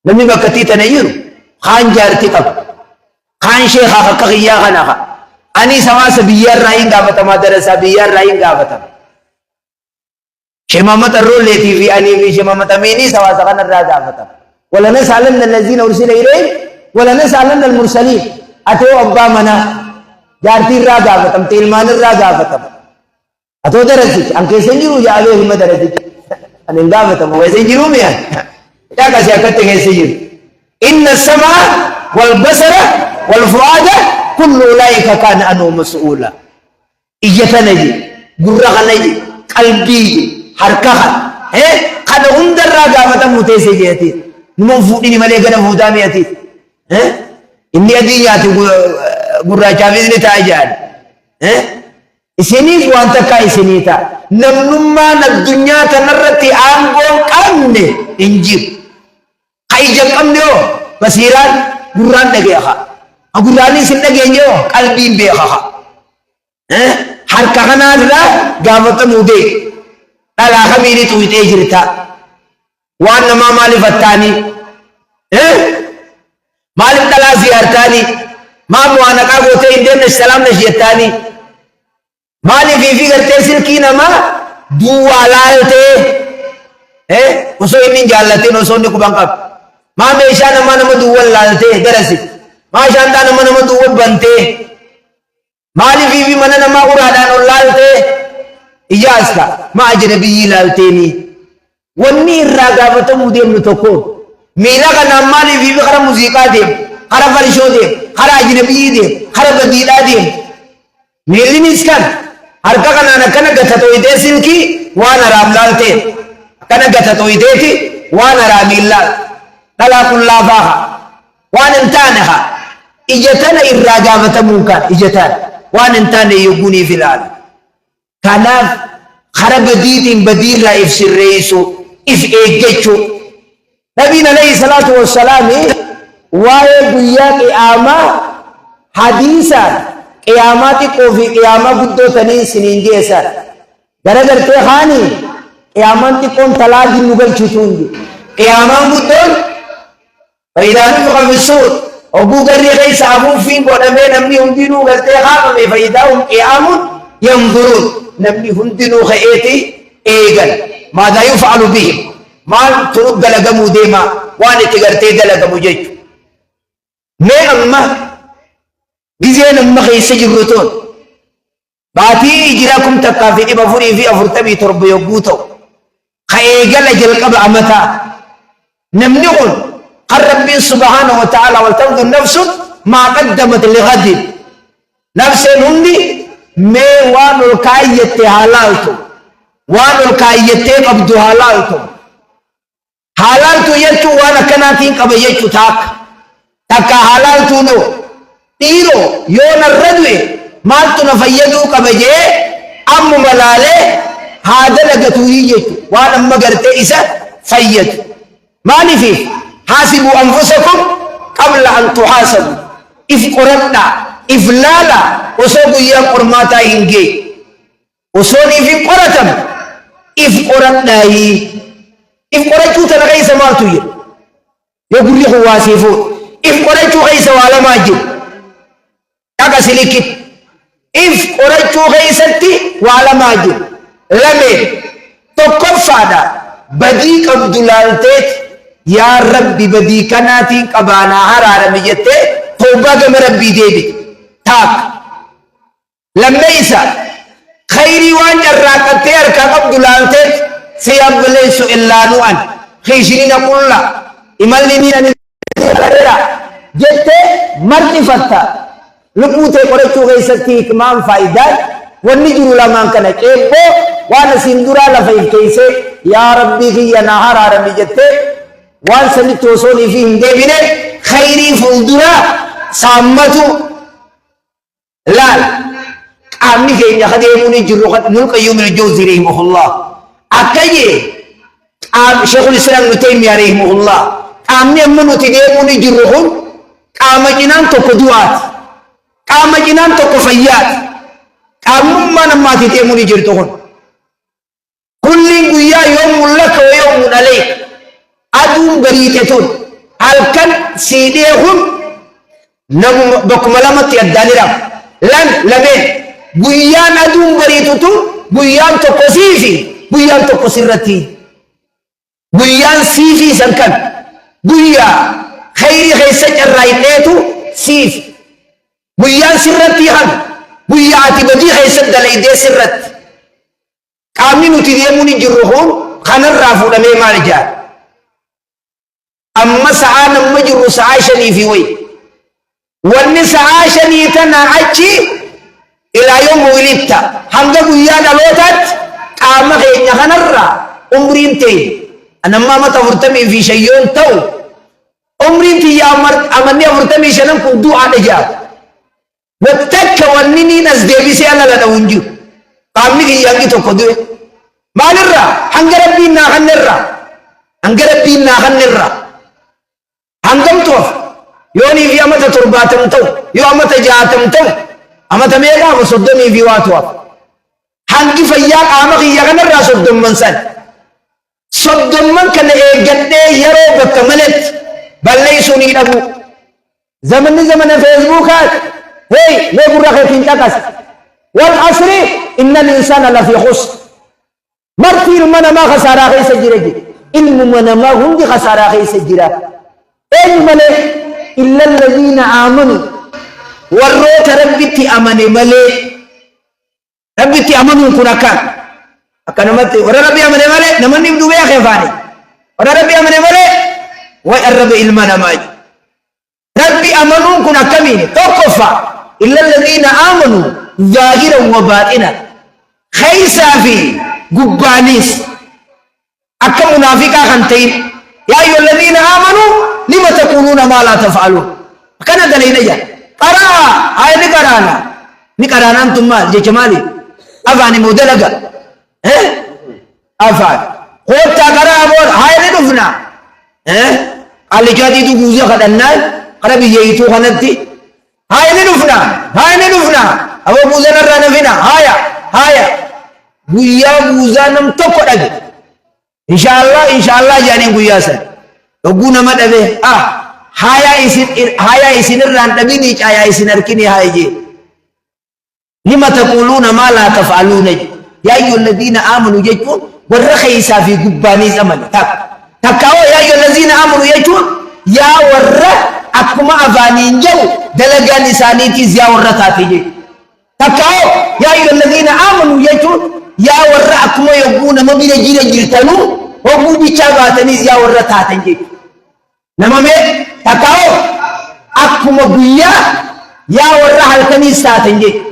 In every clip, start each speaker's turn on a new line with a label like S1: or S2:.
S1: namni bakka tana jiru kaan jaartii qaba kaan sheekhaa akka qiyyaa kana qa ani samaasa biyyarraa hin gaafatamaa darasaa biyyarraa hin gaafatama shemamata rolleetii fi anii fi shemamata miinii sawaasa kanarraa gaafatama wala nas'alanna allazina ursila ilayhim wala nas'alanna almursaliin atoo abbaa manaa jaartii irraa gaafatamte ilmaan irraa gaafatama atoo darasichi an keessa jiru jaalee hima darasichi an hin gaafatamu keessa jiru mi'an yaa kasi akkatti keessa jiru inna samaa wal basara wal fu'aada kullu ulaa'ika kaana anhu mas'uula ija kana ji gurra kana ji qalbii ji harka kana hundarraa gaafatamu teessee jeeti numun fuudhini malee gana fuudaa mi'ati inni adii nyaati gurraachaaf inni ta'a jedhan isiniif waan takkaa isinii ta'a namnummaan addunyaa kanarratti aangoon qabne hin jiru ka ija qabne yoo basiiraan gurraan dhageeha gurraanis hin dhageenye yoo qalbiin beeka harka kanaarraa gaafatamuu beeku dhalaa kamiini tuwixee jirta waan namaa maaliif attaanii maaliif dhalaa siyaartaanii maaf waan haqaa gootee hin deemne salaam na shiyattaanii maaliif fi gartee silkii namaa duwwaa laaltee osoo inni jaallateen osoo inni quban qabu maa meeshaa namaa nama duwwan laaltee darasi maa shaantaa nama duwwan bantee maaliif fi mana namaa uraadhaan ol laaltee ijaaska maa ajnabiyyii laalteeni wanni irraa gaafatamuu deemnu tokko miila kanaan maaliif fi kara muuziqaa deemu kara farshoo deemu kara ajnabiyyii deemu kara badiidhaa deemu miillinis kan harka kanaan akkana gatatoyitee silkii waan haraam laaltee akkana gatatoyiteeti waan haraamiin laal dhalaa kun laafaaha waan hin taaneha ija tana irraa gaafatamuu kan ija tana waan hin taane yogguuniif ilaala kanaaf kara badiitiin badiirraa if sirreessu if eeggachuu nabiin alayhi salaatu wassalaami waa'ee guyyaa qiyaamaa hadiisaan qiyaamaa xiqqoo fi qiyaamaa guddoo tanii siniin geessan garagartee haanii qiyaamaan xiqqoon talaagin nu galchituun qiyaamaan guddoon faayidaan nuqa fisuur oguu garri keessa afuufiin godhamee namni hundinuu gartee haamame faayidaahum qiyaamun yanzuruun namni hundinuu ka'eeti eegan maadaa yuf'alu bihim maal tunu dalagamuu deema waan itti gartee dalagamu jechu mee amma gizeen amma keessa jirrutoon baatii ijiraakum takkaa fi 447 yogguu ta'u ka eegala jalqaba amataa namni kun kan rabbiin subhaanahu wa ta'ala waltanzur nafsun maa qaddamat lighadin nafseen hundi mee waan ol kaayyatte haa laaltu waan ol kaayyattee qabdu haa laaltu jechuu waan akkanaatiin qaba jechuu takka haa laaltuu noo dhiiroo yoo narra du'e maaltu na fayyaduu qaba jee ammuma laalee haa dalagatuu jechu waan amma gartee isa fayyadu maaliif حاسبوا أنفسكم قبل أن تحاسبوا إف قرنا إف لالا وصوبوا يا قرماتا إنجي وصوني في قرتم إف قرنا إف قرتوا تنغي سمارتو يقول لي واسفون إف قرتوا غيس وعلى ماجد تاكا سليكت إف قرتوا غيستي وعلى ماجد لمن تقفادا بديك عبد الالتيت يا ربي بدي كناتي قبانا هرارة مجتة توبة كم ربي ديبي تاك لما يسا خيري وان جراك تير كعبد الالتيت سياب ليس إلا نوان خيشرين أقول لا إمالني أن جتة مرتي فتا لقوته قرأتو غيستي كمان فايدات ونجر لما كان كيبو وانا سندورا لفايد كيسي يا ربي في نهار عربي جتة وان سني توصوني فيه ديبنه خيري فلدرا سامتو لا امني كي يخدموني جروخت ملك يوم الجوزي رحمه الله اكاي شيخ الاسلام ابن تيميه رحمه الله امني منو تديموني جروخون قام جنان تو قدوات قام جنان تو كفيات قام من ما تديموني جرتون كل يوم لك ويوم عليك أدوم بريتون halkan siidheehun namu bakkuma lamatti addaanira lameen guyyaan aduun bariitutu guyyaan tokko siifi guyyaan tokko sirratti guyyaan siifi san kan guyyaa khayri keessa carraa hidheetu siif guyyaan sirratti han guyyaa ati badii keessa dalaydee sirratti qaamni nuti deemuun jirru kun kanarraa fuudhamee maal jaa amma sa'aa namma jirru sa'aa shanii fi way wanni sa'aa shanii tana achi ilaa yoom wilitta hanga guyyaa dhalootaatti qaama keenya kanarraa umriin ta'e anammaa mata 45 ta'u umriin tiyyaa amanni 45 kun du'aadha jaa wattakka wanni niin as deebisee alala dha'uun jiru qaamni kiyyaangi tokko du'e maalirraa hanga rabbiin naa kannerraa hanga rabbiin naa kannerraa hangamtuuf yoonii fi amata 70 ta'u yoo amata 60 ta'u amata meeqaama 30 fi waa tu'aaf hangi fayyaa qaama kiyya kanarraa 30 san 30 kana eeggadhee yeroo bakka maletti balleessuu ni dhabu zamanni zamana feesbuukaati hey mee gurra keetiin caqas wal asri inna al-insana lafi khusr marti ilma namaa khasaaraa keessa jira ilma namaa hundi khasaaraa keessa jira eenyu malee illa alladhiina aamanu warroota rabbitti amane malee rabbitti amanuun kun akka namatti warra rabbi amane malee namanni dhubee keefaani warra rabbi amane malee way arrabe ilma namaa rabbi amanuun kun akkamiin tokkoffa illa alladhiina aamanu zaahiran wa baaxinan khaysaa fi gubbaanis akka munaafiqaa kan ta'in yaa ayyuha alladhiina aamanu lima taquluuna maa laa taf'aluun akkana dalayna jaa qaraa haa ni qaraanaan tun maal jecha maali afaani moo dalaga afaan koottaa qaraa boor haa ni dhufna qallichaatiitu guuzee kadhannaan qara biyyeeytuu kanatti haa ni dhufna aboo guuzee narraa nafina haaya guyyaa guuzaa nam tokko dhabe inshaallah jaaniin guyyaa san yogguu nama dhabe hayaa isinirraan dhabinii caayaa isin harkinii haa jee lima taquluuna maa laa taf'aluuna yaa ayyuha alladhiina aamanu jechuun warra keeysaa fi gubbaaniis amane takkaawoo yaa ayyuha alladhiina aamanu jechuun yaa warra akkuma afaaniin jedhu dalagaan isaaniitiis yaa warra taate jechuudha takkaawoo yaa ayyuha alladhiina aamanu jechuun yaa warra akkuma yogguu nama bira jirtanuu hogguu bichaa baataniis yaa warra taatan jechuudha nama mee takkaawoo akkuma guyyaa yaa warra halkaniis taatan jechuudha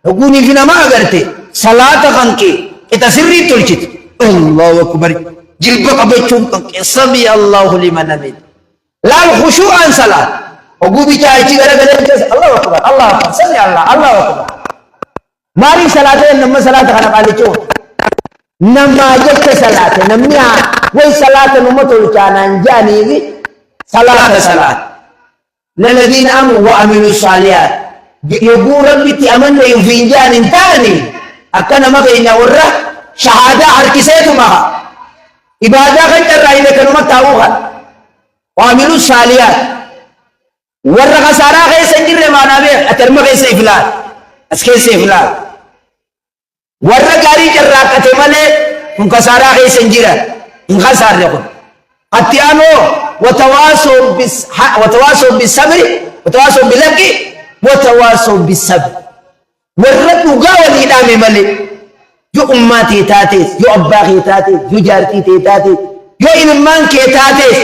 S1: hogguu fi nama agarte salaata kankee ita sirrii tolchite allahu akbar jilba qabachuun kankee sami allahu liman hamid laal khushu'an salaat hogguu bichaa achi garagalee allahu akbar sami allahu akbar maali salaata nama salaata kana qaalichoo nama jecha salaata namni way salaata numa tolchaanaan jaaniifi salaata للذين آمنوا وعملوا الصالحات يقول ربي تأمنوا يفين جان تاني أكنا ما بينا ورا شهادة حركسيتو معها إبادة خجر رأي لكنوا متاوها وعملوا الصالحات ورا خسارة غير سنجر ما نابع أترمى غير سيفلات أسكي سيفلات ورا قاري جراك أتمنى من خسارة غير سنجر إن خسار لكم أتيانو وتواصوا بالصبر وتواصوا بالحق وتواصوا بالصبر والرد قاول إدام ملك يو أماتي تاتيس يو أباخي تاتيس يو جارتي تاتيس يو إنمان كي تاتيس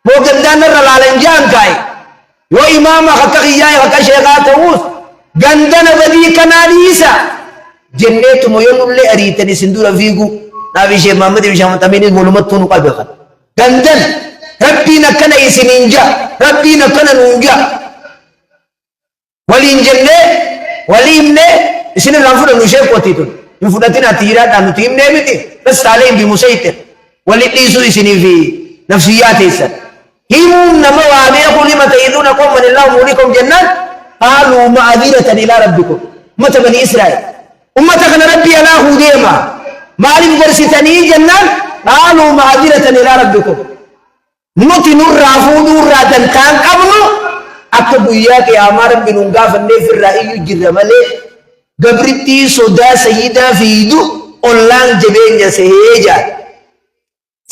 S1: موقف دانر العالنجان كاي يو إمام خطقي جاي خطق شيخات ووس غندنا بدي كنانيسا جنة ميون اللي أريتني سندورا فيكو نابي شيخ محمد بن شامل تميني مولومت تونو قلبي خط غندن ربنا كان يسنينجا ربنا كان نونجا ولين جنة وليمنة إسنا رافض النشيب قتيتون يفضلتنا تيرات أنو تيمنة بتي بس عليهم بمسيطر وليسوا إسني في نفسيات إسن هم نما وعليكم لما تيدون قوما الله موليكم جنات قالوا معذرة إلى ربكم أمة بني إسرائيل أمتك ربي أنا هديما مالي برستني جنات قالوا معذرة إلى ربكم nuti nurraa fuudhuurraa dantaan qabnu akka guyyaa qiyaamaa rabbi nun gaafanneef irraa iyyuu jirra malee gabrittii sodaa sayyidaa fiidu ollaan jabeenya sehee jaa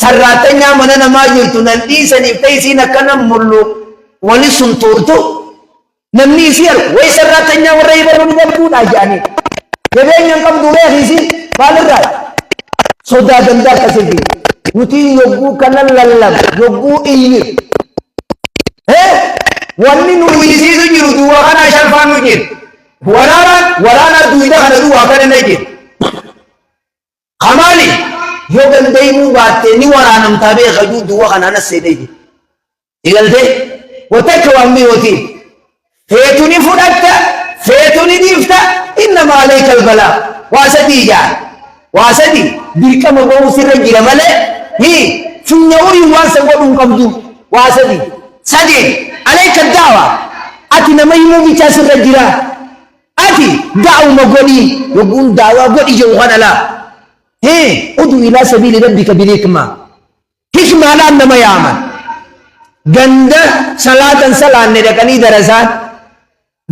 S1: sarraatanyaa mana namaa jirtu nan dhiisaniif ta'isiin akkana mullu wali sun turtu namni isii argu way sarraatanyaa warra ibaruu ni darbuudhaa jedhanii jabeenya hin qabdu beekisi maalirraa sodaa dandaa akkasitti nuti yogguu kanan lallab yogguu iyyir wanni nu isiisu jiru duwwaa kanaa shalfaan nu jiru waraana duwida kana duwwaa kana na jiru kamaali yoo dandeeymuu baattee ni waraanamtaa beekajuu duwwaa kanaa na seedee jiru igaltee watakka waan mi'ootiin feetuni fudhatta feetuni dhiifta innama alayka albalaa waa sadii jaa waa sadii dirqama ga'uu sirra jira malee funya uriin waan san godhuun qabdu waa sadii sadii alayka da'wa ati nama himuu bichaa sirra jira ati da'uma godhii yogguun daawaa godhi jedhu kana laa udu ilaa sabiili rabbika bilhikma hikmaadhaan nama yaaman ganda salaatan salaanne dhaqanii darasaan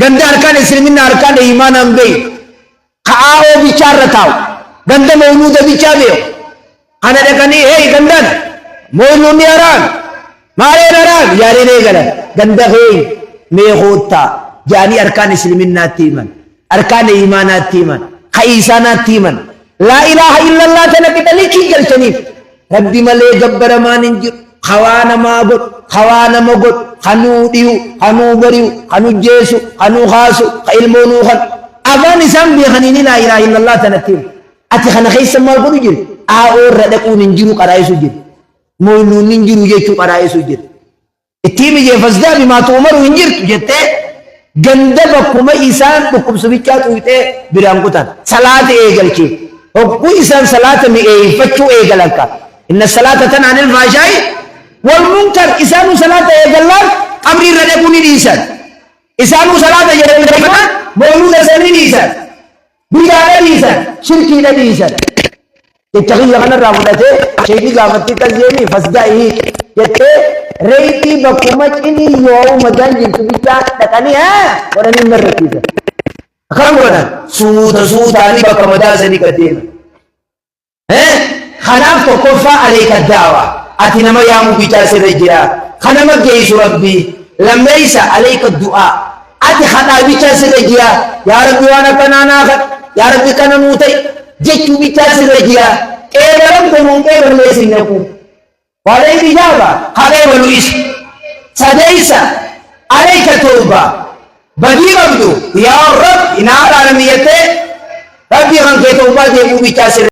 S1: ganda harkaan islaminaa harkaan imaanaan beeyu ka'aa'oo bichaarra taa'u ganda mawluuda bichaa beeku ana dhaqanii hey gandan mawluudni haraan maaleen haraan yaadeen eegalan ganda hey meeqoottaa jaanii harkaan islaminaatti himan harkaan imaanaatti himan ka'iisaanaatti himan laa ilaaha illallah tana qixanii kiigalchaniif rabbi malee gabbaramaan hin jiru hawaa namaa godhu hawaa nama godhu hanuu dhiyu hanuu bari'u hanuu jeesu hanuu haasu ka ilmoonuu kan afaan isaan beekaniini laa ilaaha illallah tanatti himu ati kana keessa maal godhu jiru aa'oo irra dhaquun hin jiru qaraa'isu jiru mawluudni hin jiru jechuu qaraa'isu jiru ittii mijeeffasdaa bimaatu umaru hin jirtu jettee ganda bakkuma isaan dhukkubsubichaa xuuxee biraan kutan salaata eegalchee hogguu isaan salaata mi'eeffachuu eegalanka inna salaata tan anil faashaa'i wal munkar isaanuu salaata eegallaan qabrii irra dhaquu ni dhiisan isaanuu salaata jedhanii mawluuda isaanii dhiisan biyyaadha dhiisan shirkiidha dhiisan jecha kanarraa fudhatee sheekii gaafattii kas jeeni fasdaa'ii jettee reetii bakkuma cinii yoo madaan jirtu bichaa dhaqanii godhanii marrachiisan akkam godhan suutaanii bakka madaa sanii qadeema kanaaf tokkoffaa alayka da'wa ati nama yaamuu bichaa sirra jira kanama geessu rabbii lammeeysa alayka du'aa ati kadhaa bichaa sirra jira yaa rabbi waan akkanaa naa kadha yaa rabbi kana nuu ta'i jechuu bichaa sirra jira qeebalamte nuun qeeballee sin naqu walee bijaaba qabeebalu isa sadeeysa alayka tawba badii qabdu yaa rab inaadhaana miyattee rabbii kan kee tawbaa deemuu bichaa sirra